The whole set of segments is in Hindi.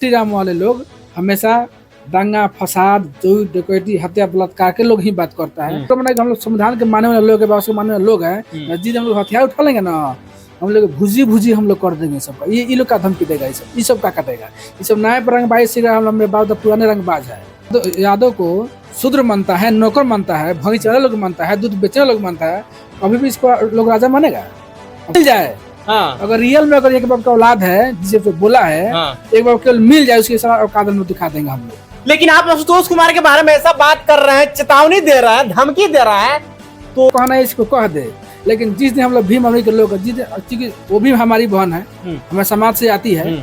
श्री राम वाले लोग हमेशा दंगा फसाद चोरी डकैती हत्या बलात्कार के लोग ही बात करता है। तो हम लोग संविधान के मानने वाले लोग के मानने वाले लोग हैं। जिस हम लोग हथियार उठा लेंगे ना, हम लोग भुजी भुजी हम लोग कर देंगे सबका। ये लोग का धमकी देगा, ये सब का कटेगा। ये सब नए रंगबाज से हमारे बाप पुराने रंगबाज है। तो यादव को शूद्र मानता है, नौकर मानता है, भैंस वाले लोग मानता है, दूध बेचने लोग मानता है। अभी भी इसको लोग राजा मानेगा? मिल जाए अगर रियल में अगर एक बाप का औलाद है जिसे तो बोला है, एक बार केवल मिल जाए उसके साथ औकात में दिखा देंगे हम लोग। लेकिन आप आशुतोष कुमार के बारे में ऐसा बात कर रहे हैं, चेतावनी दे रहा है, धमकी दे रहा है, तो कहना है इसको कह दे। लेकिन जिस दिन हम लोग भीम अमरी के लोग, जिस वो भी हमारी बहन है, हमारे समाज से आती है।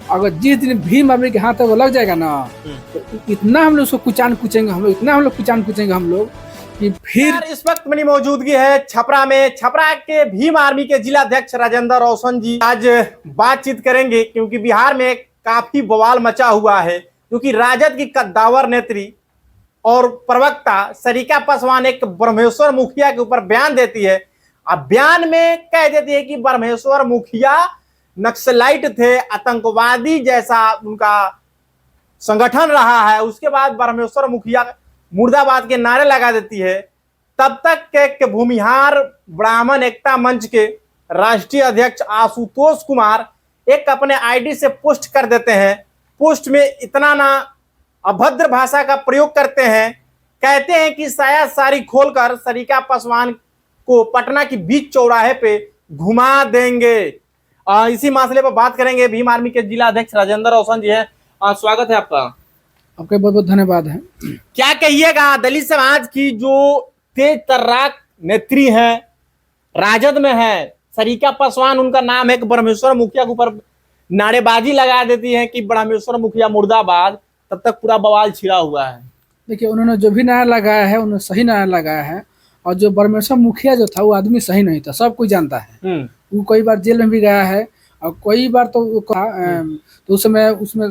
अगर जिस दिन भीम अमरी के हाथ वो लग जाएगा ना, तो इतना हम लोग उसको कुचान कुचेंगे हम लोग, इतना हम लोग कुचान कुचेंगे हम लोग कि फिर। इस वक्त मेरी मौजूदगी है छपरा में। छपरा के भीम आर्मी के जिला अध्यक्ष राजेंद्र रोशन जी आज बातचीत करेंगे, क्योंकि बिहार में काफी बवाल मचा हुआ है। क्योंकि राजद की कद्दावर नेत्री और प्रवक्ता सरिता पासवान एक ब्रह्मेश्वर मुखिया के ऊपर बयान देती है। अब बयान में कह देती है कि ब्रह्मेश्वर मुखिया नक्सलाइट थे, आतंकवादी जैसा उनका संगठन रहा है। उसके बाद ब्रह्मेश्वर मुखिया मुर्दाबाद के नारे लगा देती है। तब तक के भूमिहार ब्राह्मण एकता मंच के राष्ट्रीय अध्यक्ष आशुतोष कुमार एक अपने आईडी से पोस्ट कर देते हैं। पोस्ट में इतना ना अभद्र भाषा का प्रयोग करते हैं, कहते हैं कि साया साड़ी खोलकर सरिता पासवान को पटना की बीच चौराहे पे घुमा देंगे। इसी मसले पर बात करेंगे। भीम आर्मी के जिला अध्यक्ष राजेंद्र रोशन जी हैं, स्वागत है आपका। आपका बहुत बहुत धन्यवाद है। क्या कहिएगा दलित समाज की जो तेज तर्राक नेत्री है, राजद में है, सरिता पासवान उनका नाम है, ब्रह्मेश्वर मुखिया के ऊपर नारेबाजी लगा देती है कि ब्रह्मेश्वर मुखिया मुर्दाबाद, तब तक पूरा बवाल छिड़ा हुआ है। देखिए, उन्होंने जो भी नारा लगाया है उन्होंने सही नारा लगाया है। और जो ब्रह्मेश्वर मुखिया जो था वो आदमी सही नहीं था, सब कोई जानता है। वो कई बार जेल में भी गया है और कई बार तो उस समय उसमें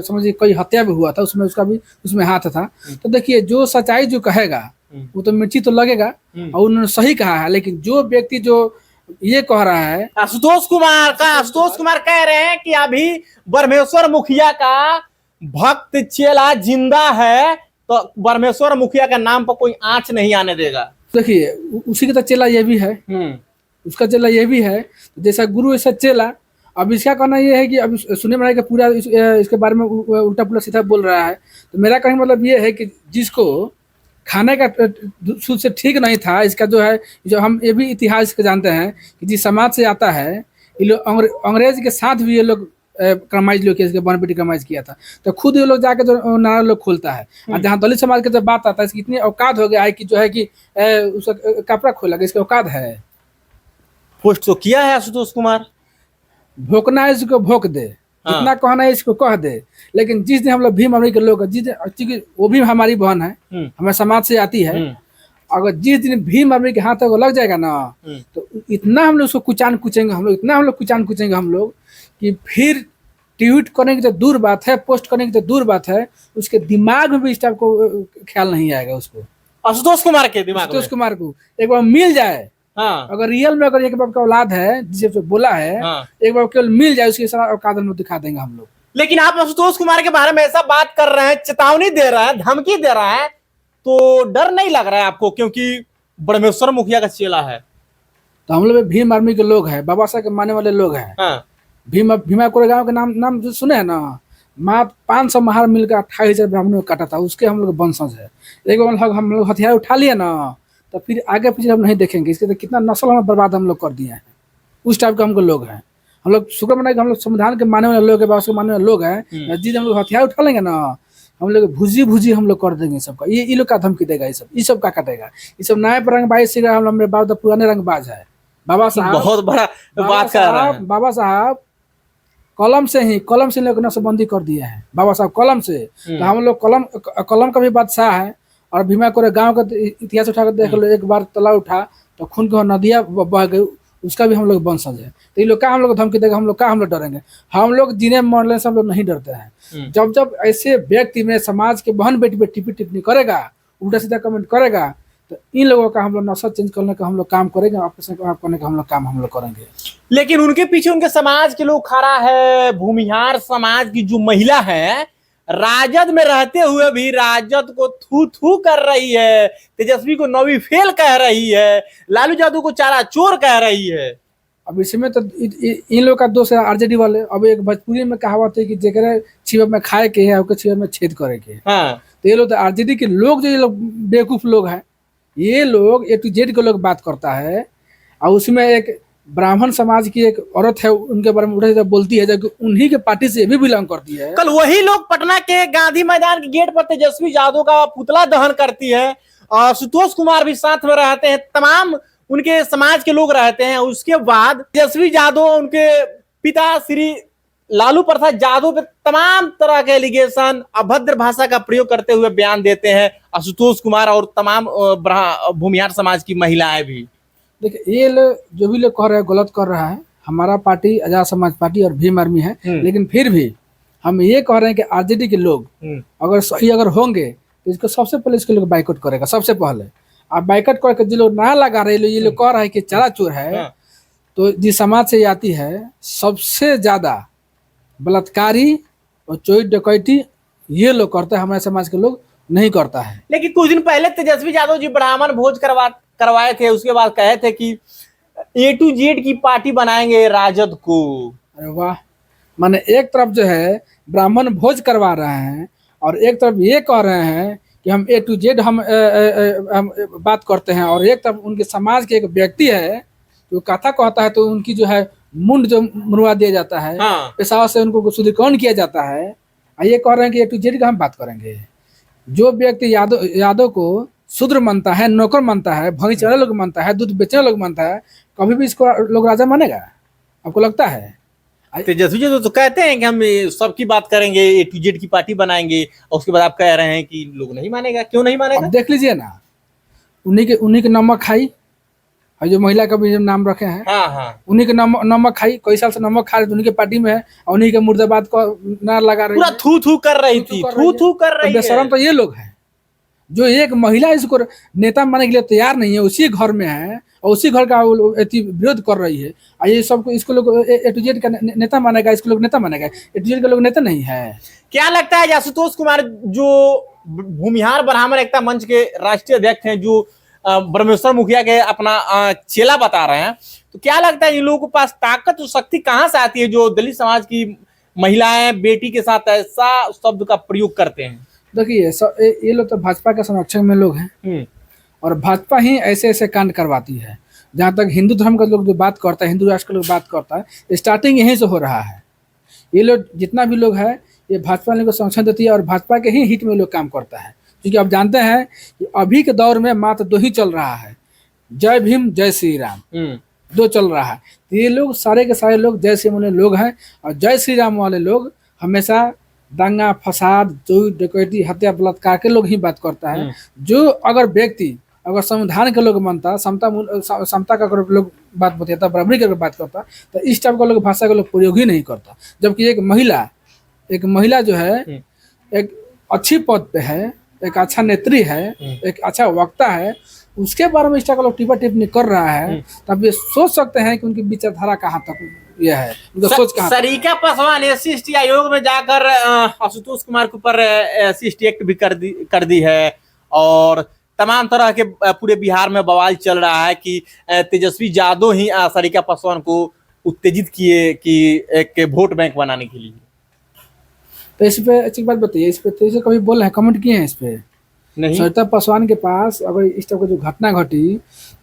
समझिए कोई हत्या भी हुआ था, उसमें उसका भी उसमें हाथ था। तो देखिए, जो सच्चाई जो कहेगा वो तो मिर्ची तो लगेगा, और उन्होंने सही कहा है। लेकिन जो व्यक्ति जो ये कह रहा है आशुतोष कुमार कह रहे हैं कि अभी ब्रह्मेश्वर मुखिया का भक्त चेला जिंदा है, तो ब्रह्मेश्वर मुखिया का नाम पर कोई आंच नहीं आने देगा। देखिए, उसी का तो चेला ये भी है, उसका चेला ये भी है, जैसा गुरु ऐसा चेला। अब इसका कहना ये है कि अब सुनने में कि पूरा इसके बारे में उल्टा पुल्टा सीधा बोल रहा है। तो मेरा कहने मतलब ये है कि जिसको खाने का शुद्ध से ठीक नहीं था, इसका जो है, जो हम ये भी इतिहास के जानते हैं कि जिस समाज से आता है, ये लोग अंग्रेज के साथ भी ये लोग कमाइज लोग इसके बनपीटी कमाइज किया था। तो खुद ये लोग जाके जो नारा लोग खोलता है। और जहाँ दलित समाज की जब बात आता है, इसकी इतनी औकात हो गया है कि जो है कि उसका कपड़ा खोला, इसकी औकात है। पोस्ट तो किया है आशुतोष कुमार, भोंकना है इसको भोंक दे, जितना कहना है इसको कह दे। लेकिन जिस दिन हम लोग भीम अमरी के लोग, जिस वो भी हमारी बहन है, हमारे समाज से आती है। अगर जिस दिन भीम अमरी के हाथ वो लग जाएगा ना, तो इतना हम लोग उसको कुचान कुचेंगे हम लोग, इतना हम लोग कुचान कुचेंगे हम लोग कि फिर ट्वीट करने की तो दूर बात है, पोस्ट करने की तो दूर बात है, उसके दिमाग में भी इस टाइप को ख्याल नहीं आएगा। उसको आशुतोष कुमार के दिमाग, आशुतोष कुमार को एक बार मिल जाए, अगर रियल में अगर एक बाप का औलाद है जिसे तो बोला है, एक बार केवल मिल जाए उसके साथ औकात में दिखा देंगे हम लोग। लेकिन आप आशुतोष कुमार के बारे में ऐसा बात कर रहे हैं, चेतावनी दे रहा है, धमकी दे रहा है, तो डर नहीं लग रहा है आपको? क्योंकि ब्रह्मेश्वर मुखिया का चेला है। तो हम लोग भीम आर्मी के लोग हैं, बाबा साहब के मानने वाले लोग हैं। भीमा कोरेगांव के नाम जो सुने है ना, माँ 500 महार मिलकर 28,000 ब्राह्मणों को काटा था, उसके हम लोग वंशज है। एक बार हम लोग हथियार उठा लिए ना, तो फिर आगे पीछे हम नहीं देखेंगे। इसके तो कितना नस्ल हम बर्बाद हम लोग कर दिए हैं। उस टाइप के हमको लोग हैं। हम लोग शुक्र मनाए कि हम लोग संविधान के मानने वाले लोग, बाबा के मानने वाले लोग हैं। जिस हम लोग हथियार उठा लेंगे ना, हम लोग भुजी भुजी हम लोग कर देंगे सबका। ये लोग का धमकी देगा, ये सब का कटेगा। ये सब नए रंगबाज से हमारे बाप पुराने रंगबाज है। बाबा साहब बहुत बड़ा बात कर रहे हैं। बाबा साहब कलम से लोग नसबंदी कर दिए हैं, बाबा साहब कलम से। तो हम लोग कलम का भी बादशाह है। और भीमा कोरे गांव का इतिहास उठाकर देख लो, एक बार तालाब उठा तो खून की नदियाँ बह गई, उसका भी हम लोग वंशज है। तो ये लोग का हम लोग धमकी देगा, हम लोग डरेंगे? हम लोग जिन्हें मरने से हम लोग नहीं डरते हैं। जब ऐसे व्यक्ति में समाज के बहन बेटी पे टिप्पणी करेगा, उल्टा सीधा कमेंट करेगा, तो इन लोगों का हम लोग नशा चेंज करने का हम लोग काम करेंगे, आपस में करने का हम लोग काम हम लोग करेंगे। लेकिन उनके पीछे उनके समाज के लोग खड़ा है। भूमिहार समाज की जो महिला है राजद में रहते हुए भी राजद को थू थू कर रही है, तेजस्वी को नौवीं फेल कह रही है, लालू यादव को चारा चोर कह रही है। अब इसमें तो इन लोग का दोष है आरजेडी वाले। अब एक भोजपुरी में कहावत है कि जेकरे छिप में खाए के है ओके छिप में छेद करे के। हाँ। तो ये लोग तो आरजेडी के लोग जो ये लोग बेवकूफ लोग हैं, ये लोग A to Z के लोग बात करता है। और उसमें एक ब्राह्मण समाज की एक औरत है, उनके बारे में उठे जब बोलती है, जबकि उन्हीं के पार्टी से भी बिलोंग करती है। कल वही लोग पटना के गांधी मैदान के गेट पर तेजस्वी यादव का पुतला दहन करती है और सुतोष कुमार भी साथ में रहते हैं, तमाम उनके समाज के लोग रहते हैं। उसके बाद तेजस्वी यादव उनके पिता श्री लालू प्रसाद यादव पे तमाम तरह के एलिगेशन, अभद्र भाषा का प्रयोग करते हुए बयान देते हैं आशुतोष कुमार और तमाम भूमिहार समाज की महिलाएं भी। देखिए ये लोग जो भी लोग कह रहे हैं गलत कर रहा है। हमारा पार्टी आजाद समाज पार्टी और भीम आर्मी है, लेकिन फिर भी हम ये कह रहे हैं कि आरजेडी के लोग अगर सही अगर होंगे तो इसको सबसे पहले इसके लोग बाइकआउट करेगा। सबसे पहले आप बाइकआउट करके जो लोग ना लगा रहे ये लोग कह रहे हैं कि चला चोर है, तो जिस समाज से आती है सबसे ज्यादा बलात्कारी और चोरी डकैती ये लोग करते हैं, हमारे समाज के लोग नहीं करता है। लेकिन कुछ दिन पहले तेजस्वी यादव जी ब्राह्मण भोज करवाए थे, उसके बाद कहे थे कि A to Z की पार्टी बनाएंगे राजद को। अरे वाह, माने एक तरफ जो है ब्राह्मण भोज करवा रहे हैं और एक तरफ ये कह रहे हैं कि हम A to Z हम बात करते हैं, और एक तरफ उनके समाज के एक व्यक्ति है जो कथा कहता है तो उनकी जो है मुंड जो मुड़वा दिया जाता है, पेशाब से उनको शुद्धिकरण किया जाता है। ये कह रहे हैं कि A to Z का हम बात करेंगे। जो व्यक्ति यादव को शूद्र मानता है, नौकर मानता है, भैंस चराने लोग मानता है, दूध बेचने लोग मानता है, कभी भी इसको लोग राजा मानेगा? आपको लगता है? तेजस्वी जी तो कहते हैं कि हम सबकी बात करेंगे, A to Z की पार्टी बनाएंगे, और उसके बाद आप कह रहे हैं कि लोग नहीं मानेगा। क्यों नहीं मानेगा? अब देख लीजिए ना, उन्हीं के नमक खाई, और जो महिला का भी नाम रखे हैं, उन्हीं के नमक खाई, कई साल से नमक खा रहे, उन्हीं के पार्टी में है, और उन्हीं के मुर्दाबाद को नारा लगा रही, पूरा थू थू कर रही थी, थू कर रही है। बेशरम तो ये लोग हैं जो एक महिला इसको नेता मानने के लिए तैयार नहीं है, उसी घर में है और उसी घर का विरोध कर रही है। और ये सबको इसको लोग A to Z का नेता मानेगा, इसको लोग नेता मानेगा? A to Z का लोग नेता नहीं है। क्या लगता है आशुतोष कुमार जो भूमिहार ब्राह्मण एकता मंच के राष्ट्रीय अध्यक्ष हैं, जो ब्रह्मेश्वर मुखिया के अपना चेला बता रहे हैं, तो क्या लगता है इन लोगों के पास ताकत और शक्ति कहाँ से आती है जो दलित समाज की महिलाएं बेटी के साथ ऐसा शब्द का प्रयोग करते हैं? देखिए ये लोग तो भाजपा के संरक्षण में लोग हैं, और भाजपा ही ऐसे ऐसे कांड करवाती है। जहाँ तक हिंदू धर्म का लोग जो बात करता है, हिंदू राष्ट्र का लोग बात करता है, स्टार्टिंग यहीं से हो रहा है। ये लोग जितना भी लोग है ये भाजपा को संरक्षण देती है और भाजपा के ही हित में लोग काम करता है। क्योंकि आप जानते हैं कि अभी के दौर में मात्र दो ही चल रहा है, जय भीम जय श्री राम, दो चल रहा है। तो ये लोग सारे के सारे लोग जय श्री वाले लोग हैं, और जय श्री राम वाले लोग हमेशा दंगा फसाद चोरी डकैती हत्या बलात्कार के लोग ही बात करता है। जो अगर व्यक्ति अगर संविधान के लोग मानता, समता का अगर लोग बात बताता, बराबरी की अगर बात करता, तो इस टाइप का लोग भाषा का लोग प्रयोग ही नहीं करता। जबकि एक महिला जो है एक अच्छी पद पे है, एक अच्छा नेत्री है, एक अच्छा वक्ता है, उसके बारे में इस टाइप का लोग टिप्पा टिप्पणी कर रहा है, तब ये सोच सकते हैं कि उनकी विचारधारा कहाँ तक यह है, उनका सोच कहाँ। सरिता पासवान SC/ST आयोग में जाकर आशुतोष कुमार के ऊपर SC/ST एक्ट भी कर दी है, और तमाम तरह के पूरे बिहार में बवाल चल रहा है कि तेजस्वी यादव ही सरिता पासवान को उत्तेजित किए कि एक वोट बैंक बनाने के लिए। तो इस पे एक बात बताइए, इस पे तेजस्वी कभी बोल रहे हैं, कमेंट किए हैं इस पे? नहीं। सरिता पासवान के पास अगर इस टाइप की जो घटना घटी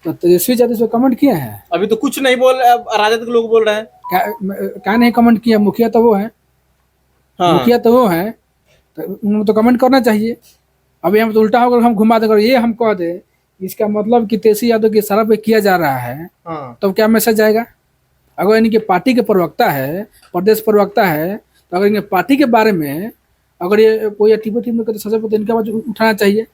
तो तेजस्वी यादव इस पे कमेंट किए हैं? अभी तो कुछ नहीं बोल, राजद के लोग बोल रहे हैं। क्या नहीं कमेंट किया? मुखिया तो वो है, मुखिया तो वो है, तो उनको तो कमेंट करना चाहिए। अभी हम तो उल्टा होकर हम घुमा देकर ये हम कह दे इसका मतलब कि तेजस्वी यादव की इशारा पे किया जा रहा है, तो क्या मैसेज जाएगा? अगर इनके पार्टी के प्रवक्ता है, प्रदेश प्रवक्ता है, तो अगर इनके पार्टी के बारे में अगर ये कोई टिप्पणी में सबसे पहले इनका आवाज उठाना चाहिए।